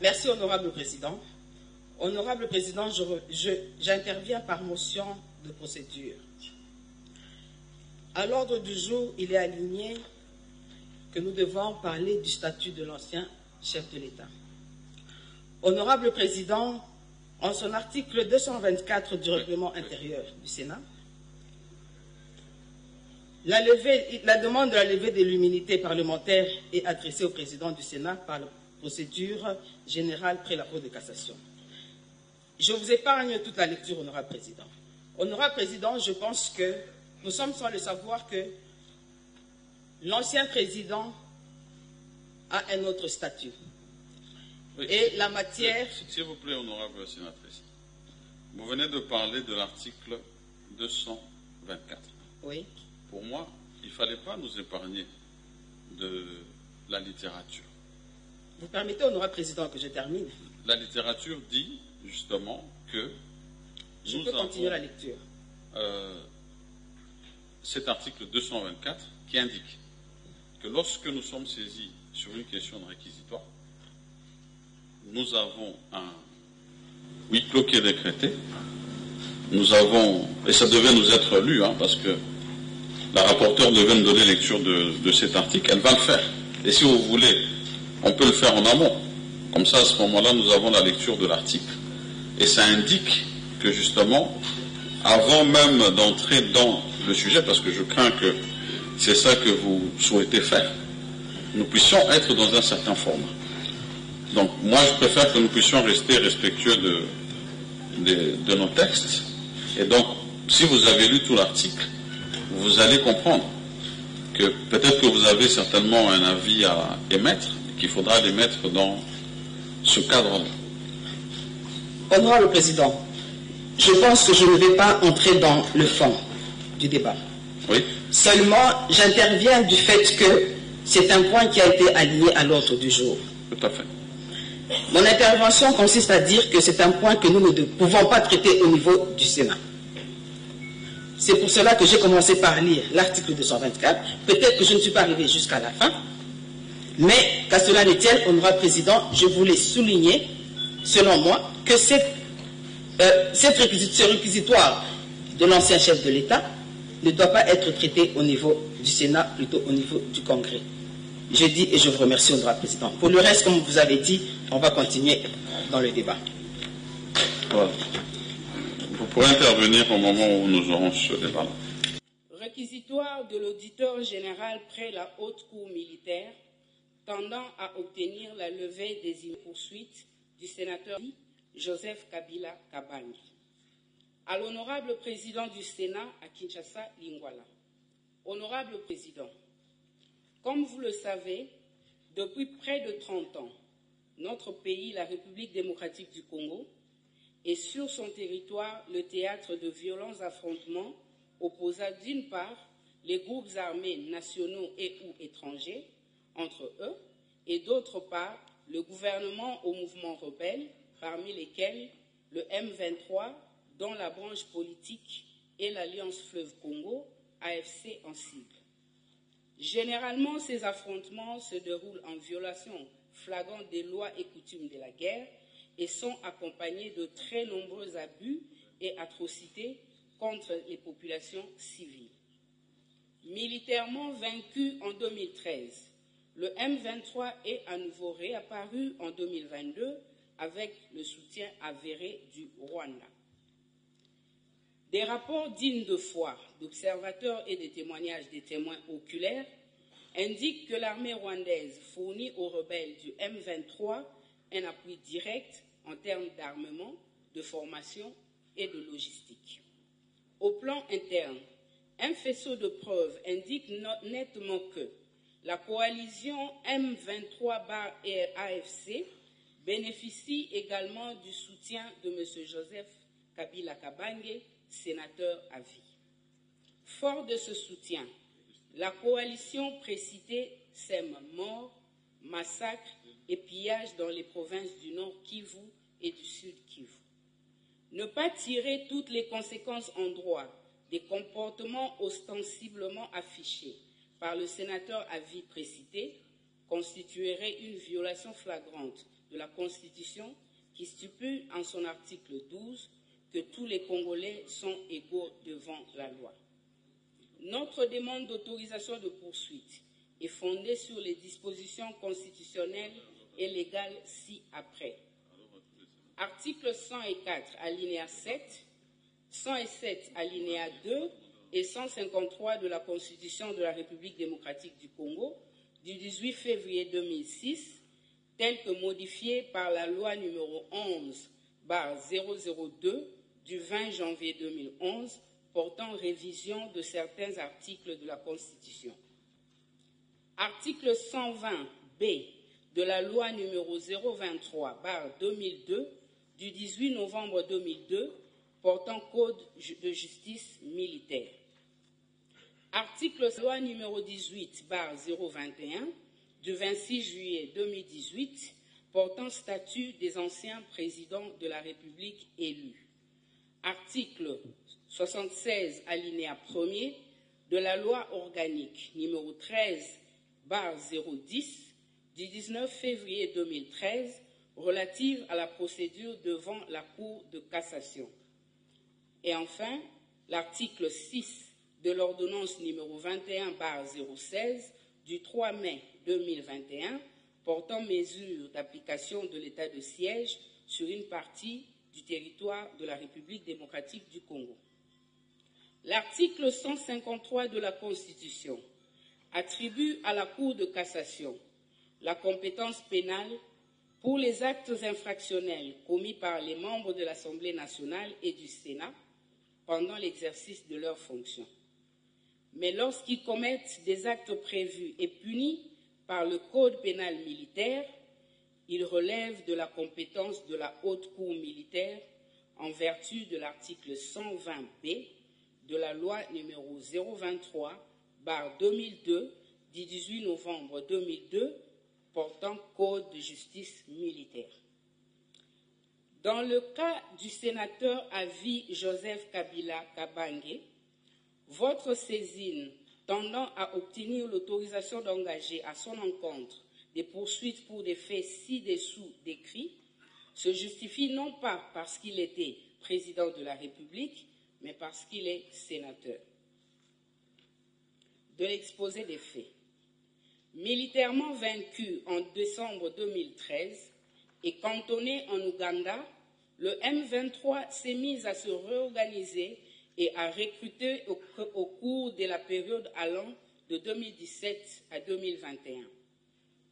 Merci, Honorable Président. Honorable Président, j'interviens par motion de procédure. À l'ordre du jour, il est aligné que nous devons parler du statut de l'ancien chef de l'État. Honorable Président, en son article 224 du règlement intérieur du Sénat, la demande de la levée de l'immunité parlementaire est adressée au Président du Sénat par la procédure générale près la Cour de cassation. Je vous épargne toute la lecture, Honorable Président. Honorable Président, je pense que nous sommes sans le savoir que l'ancien président a un autre statut. Oui. Et la matière... S'il vous plaît, honorable sénatrice, vous venez de parler de l'article 224. Oui. Pour moi, il ne fallait pas nous épargner de la littérature. Vous permettez, honorable président, que je termine? La littérature dit justement que je peux continuer la lecture. Cet article 224 qui indique que lorsque nous sommes saisis sur une question de réquisitoire, nous avons un huis clos qui est décrété. Nous avons, et ça devait nous être lu, parce que la rapporteure devait nous donner lecture de cet article, elle va le faire. Et si vous voulez, on peut le faire en amont. Comme ça, à ce moment-là, nous avons la lecture de l'article. Et ça indique que justement, avant même d'entrer dans le sujet, parce que je crains que c'est ça que vous souhaitez faire, nous puissions être dans un certain format. Donc, moi, je préfère que nous puissions rester respectueux de nos textes. Et donc, si vous avez lu tout l'article, vous allez comprendre que peut-être que vous avez certainement un avis à émettre, qu'il faudra l'émettre dans ce cadre-là. Honorable Président, je pense que je ne vais pas entrer dans le fond du débat. Oui. Seulement, j'interviens du fait que c'est un point qui a été aligné à l'ordre du jour. Tout à fait. Mon intervention consiste à dire que c'est un point que nous ne pouvons pas traiter au niveau du Sénat. C'est pour cela que j'ai commencé par lire l'article 224. Peut-être que je ne suis pas arrivé jusqu'à la fin, mais qu'à cela ne tienne, honorable président, je voulais souligner, selon moi, que ce réquisitoire de l'ancien chef de l'État ne doit pas être traité au niveau du Sénat, plutôt au niveau du Congrès. Je dis et je vous remercie, honorable président. Pour le reste, comme vous avez dit, on va continuer dans le débat. Voilà. Vous pourrez intervenir au moment où nous aurons ce débat. Réquisitoire de l'auditeur général près la haute cour militaire tendant à obtenir la levée des poursuites du sénateur Joseph Kabila Kabange. À l'honorable président du Sénat à Kinshasa, Lingwala. Honorable président, comme vous le savez, depuis près de 30 ans, notre pays, la République démocratique du Congo, est sur son territoire le théâtre de violents affrontements opposant d'une part les groupes armés nationaux et ou étrangers entre eux et d'autre part le gouvernement au mouvement rebelle, parmi lesquels le M23 dont la branche politique est l'Alliance Fleuve Congo, AFC en sigle. Généralement, ces affrontements se déroulent en violation flagrante des lois et coutumes de la guerre et sont accompagnés de très nombreux abus et atrocités contre les populations civiles. Militairement vaincu en 2013, le M23 est à nouveau réapparu en 2022 avec le soutien avéré du Rwanda. Des rapports dignes de foi d'observateurs et des témoignages des témoins oculaires indiquent que l'armée rwandaise fournit aux rebelles du M23 un appui direct en termes d'armement, de formation et de logistique. Au plan interne, un faisceau de preuves indique nettement que la coalition M23-AFC bénéficie également du soutien de M. Joseph Kabila Kabange, sénateur à vie. Fort de ce soutien, la coalition précitée sème morts, massacres et pillages dans les provinces du Nord Kivu et du Sud Kivu. Ne pas tirer toutes les conséquences en droit des comportements ostensiblement affichés par le sénateur à vie précité constituerait une violation flagrante de la Constitution qui stipule en son article 12 que tous les Congolais sont égaux devant la loi. Notre demande d'autorisation de poursuite est fondée sur les dispositions constitutionnelles et légales ci-après. Article 104, alinéa 7, 107, alinéa 2 et 153 de la Constitution de la République démocratique du Congo du 18 février 2006, telle que modifiée par la loi numéro 11/002 du 20 janvier 2011 portant révision de certains articles de la Constitution. Article 120B de la loi numéro 023/2002 du 18 novembre 2002 portant Code de justice militaire. Article loi numéro 18/021 du 26 juillet 2018 portant statut des anciens présidents de la République élus. Article 76 alinéa 1er de la loi organique numéro 13/010 du 19 février 2013 relative à la procédure devant la Cour de cassation. Et enfin, l'article 6 de l'ordonnance numéro 21/016 du 3 mai 2021 portant mesures d'application de l'état de siège sur une partie du territoire de la République démocratique du Congo. L'article 153 de la Constitution attribue à la Cour de cassation la compétence pénale pour les actes infractionnels commis par les membres de l'Assemblée nationale et du Sénat pendant l'exercice de leurs fonctions. Mais lorsqu'ils commettent des actes prévus et punis par le Code pénal militaire, ils relèvent de la compétence de la Haute Cour militaire en vertu de l'article 120B de la loi numéro 023/2002 du 18 novembre 2002 portant Code de justice militaire. Dans le cas du sénateur à vie Joseph Kabila Kabange, votre saisine tendant à obtenir l'autorisation d'engager à son encontre des poursuites pour des faits ci-dessous décrits se justifie non pas parce qu'il était président de la République, mais parce qu'il est sénateur. De l'exposé des faits. Militairement vaincu en décembre 2013 et cantonné en Ouganda, le M23 s'est mis à se réorganiser et à recruter au cours de la période allant de 2017 à 2021.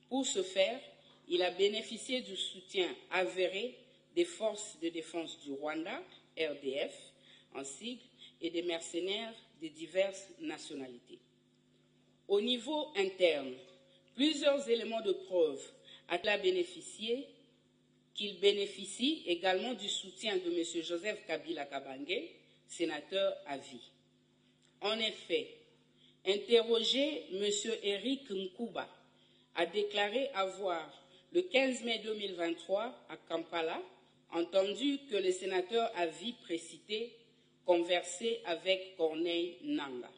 Pour ce faire, il a bénéficié du soutien avéré des forces de défense du Rwanda, RDF, en sigle, et des mercenaires de diverses nationalités. Au niveau interne, plusieurs éléments de preuve ont bénéficié qu'il bénéficie également du soutien de M. Joseph Kabila Kabange, sénateur à vie. En effet, interrogé, M. Eric Nkuba a déclaré avoir, le 15 mai 2023, à Kampala, entendu que le sénateur à vie précité conversait avec Corneille Nangaa.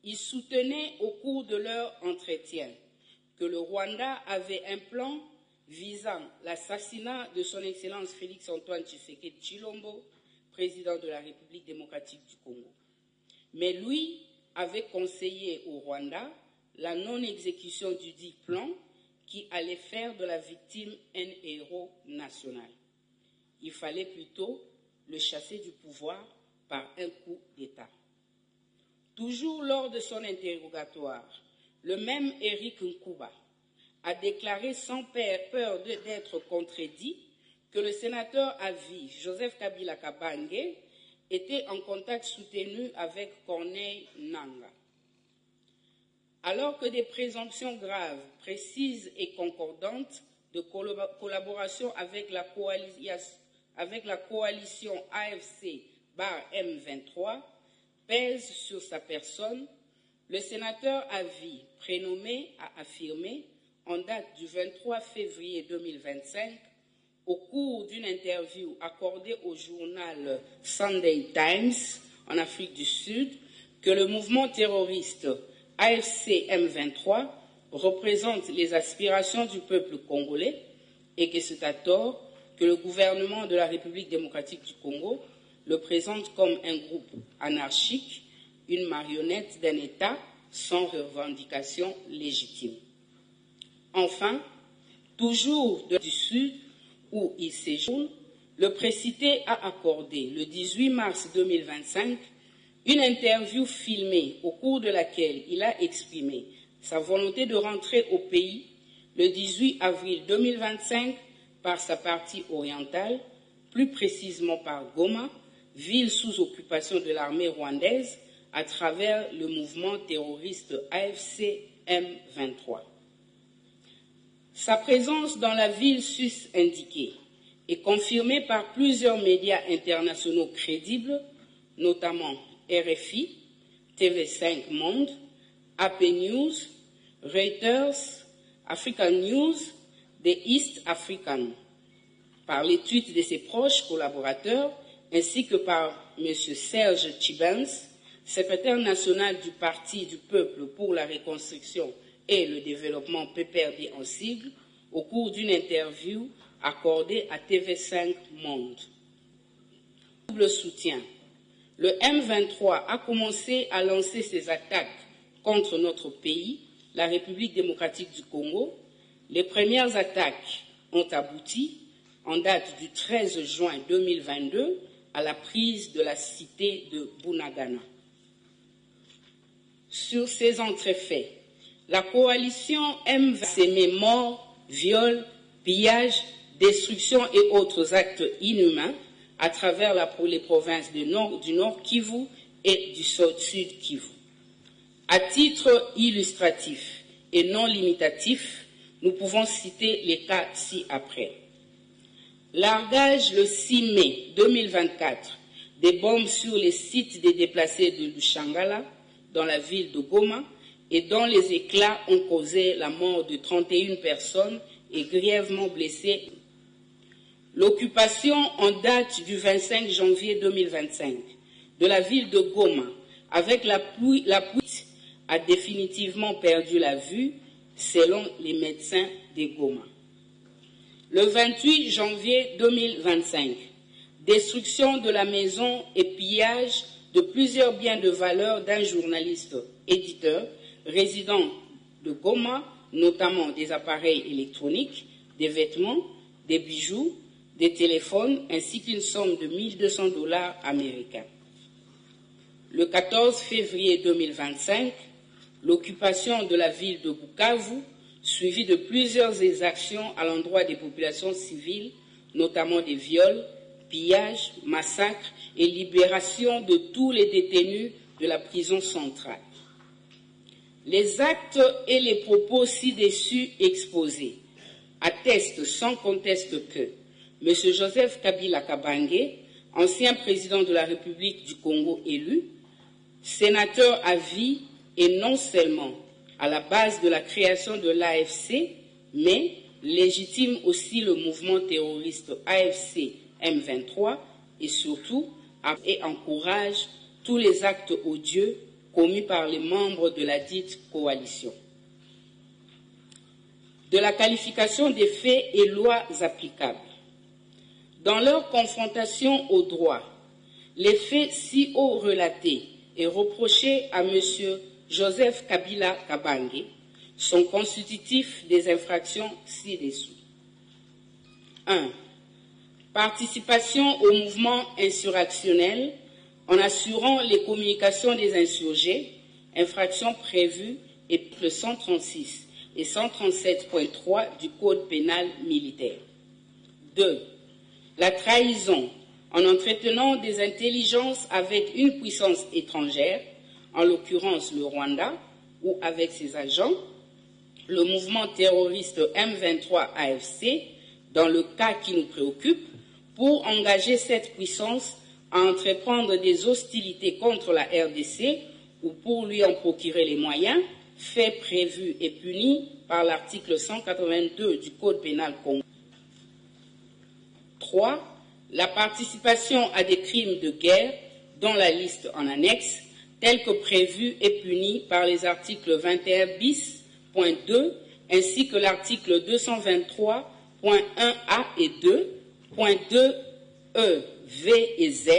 Il soutenait au cours de leur entretien que le Rwanda avait un plan visant l'assassinat de son Excellence Félix-Antoine Tshisekedi Tshilombo, président de la République démocratique du Congo. Mais lui avait conseillé au Rwanda la non-exécution du dit plan qui allait faire de la victime un héros national. Il fallait plutôt le chasser du pouvoir par un coup d'État. Toujours lors de son interrogatoire, le même Eric Nkuba a déclaré sans peur d'être contredit que le sénateur à vie, Joseph Kabila Kabange, était en contact soutenu avec Corneille Nangaa. Alors que des présomptions graves, précises et concordantes de collaboration avec la coalition AFC/M23 pèsent sur sa personne, le sénateur à vie prénommé a affirmé, en date du 23 février 2025, au cours d'une interview accordée au journal Sunday Times en Afrique du Sud, que le mouvement terroriste AFC M23 représente les aspirations du peuple congolais et que c'est à tort que le gouvernement de la République démocratique du Congo le présente comme un groupe anarchique, une marionnette d'un État sans revendication légitime. Enfin, toujours du Sud où il séjourne, le précité a accordé le 18 mars 2025 une interview filmée au cours de laquelle il a exprimé sa volonté de rentrer au pays le 18 avril 2025 par sa partie orientale, plus précisément par Goma, ville sous occupation de l'armée rwandaise à travers le mouvement terroriste AFC M23. Sa présence dans la ville sus-indiquée est confirmée par plusieurs médias internationaux crédibles, notamment RFI, TV5 Monde, AP News, Reuters, African News, The East African, par les tweets de ses proches collaborateurs, ainsi que par M. Serge Chibens, secrétaire national du Parti du Peuple pour la Reconstruction et le Développement PPRD en sigle, au cours d'une interview accordée à TV5 Monde. Double soutien. Le M23 a commencé à lancer ses attaques contre notre pays, la République démocratique du Congo. Les premières attaques ont abouti, en date du 13 juin 2022, à la prise de la cité de Bunagana. Sur ces entrefaits, la coalition M23 s'émet morts, viols, pillages, destruction et autres actes inhumains à travers les provinces du Nord Kivu et du Sud Kivu. À titre illustratif et non limitatif, nous pouvons citer les cas ci-après. Largage le 6 mai 2024 des bombes sur les sites des déplacés de Lushangala, dans la ville de Goma, et dont les éclats ont causé la mort de 31 personnes et grièvement blessé. L'occupation en date du 25 janvier 2025 de la ville de Goma avec la pluie a définitivement perdu la vue selon les médecins de Goma. Le 28 janvier 2025, destruction de la maison et pillage de plusieurs biens de valeur d'un journaliste éditeur résident de Goma, notamment des appareils électroniques, des vêtements, des bijoux, des téléphones, ainsi qu'une somme de $1 200 américains. Le 14 février 2025, l'occupation de la ville de Bukavu, suivie de plusieurs exactions à l'endroit des populations civiles, notamment des viols, pillages, massacres et libération de tous les détenus de la prison centrale. Les actes et les propos ci-dessus exposés attestent sans conteste que M. Joseph Kabila Kabange, ancien président de la République du Congo élu, sénateur à vie et non seulement à la base de la création de l'AFC, mais légitime aussi le mouvement terroriste AFC M23 et surtout et encourage tous les actes odieux commis par les membres de la dite coalition. De la qualification des faits et lois applicables. Dans leur confrontation au droit, les faits si haut relatés et reprochés à M. Joseph Kabila Kabange sont constitutifs des infractions ci-dessous. 1. Participation au mouvement insurrectionnel en assurant les communications des insurgés, infractions prévues et le 136 et 137.3 du Code pénal militaire. 2. La trahison en entretenant des intelligences avec une puissance étrangère, en l'occurrence le Rwanda, ou avec ses agents, le mouvement terroriste M23 AFC, dans le cas qui nous préoccupe, pour engager cette puissance à entreprendre des hostilités contre la RDC ou pour lui en procurer les moyens, faits prévus et punis par l'article 182 du Code pénal congolais. 3. La participation à des crimes de guerre, dont la liste en annexe, tels que prévus et punis par les articles 21 bis, 2, ainsi que l'article 223.1a et 2, point 2 E, V et Z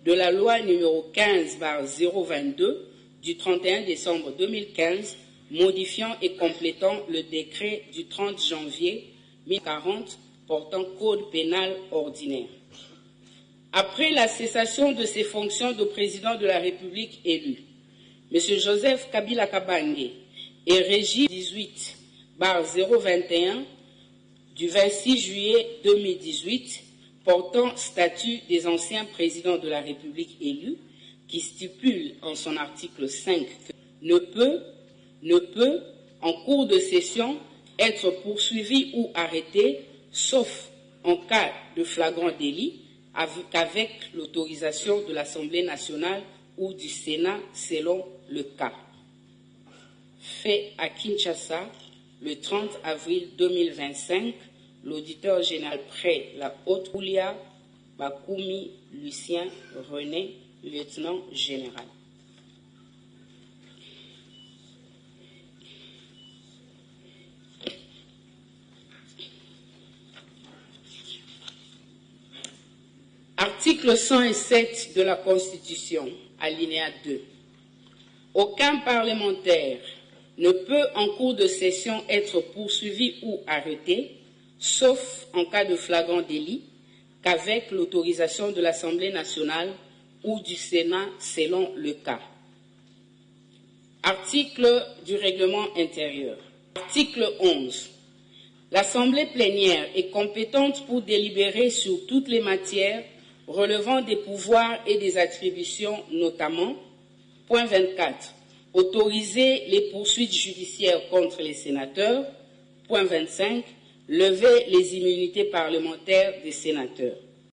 de la loi numéro 15/022 du 31 décembre 2015, modifiant et complétant le décret du 30 janvier 1040 portant code pénal ordinaire. Après la cessation de ses fonctions de président de la République élu, M. Joseph Kabila Kabange est régi 18/021 du 26 juillet 2018 portant statut des anciens présidents de la République élus, qui stipule en son article 5 que ne peut, en cours de session, être poursuivi ou arrêté, sauf en cas de flagrant délit, qu'avec l'autorisation de l'Assemblée nationale ou du Sénat selon le cas. Fait à Kinshasa le 30 avril 2025, l'auditeur général près la Haute-Oulia, Bakoumi Lucien René, lieutenant général. Article 107 de la Constitution, alinéa 2. Aucun parlementaire ne peut en cours de session être poursuivi ou arrêté, sauf en cas de flagrant délit, qu'avec l'autorisation de l'Assemblée nationale ou du Sénat selon le cas. Article du règlement intérieur. Article 11. L'Assemblée plénière est compétente pour délibérer sur toutes les matières relevant des pouvoirs et des attributions, notamment, point 24, autoriser les poursuites judiciaires contre les sénateurs, point 25, lever les immunités parlementaires des sénateurs.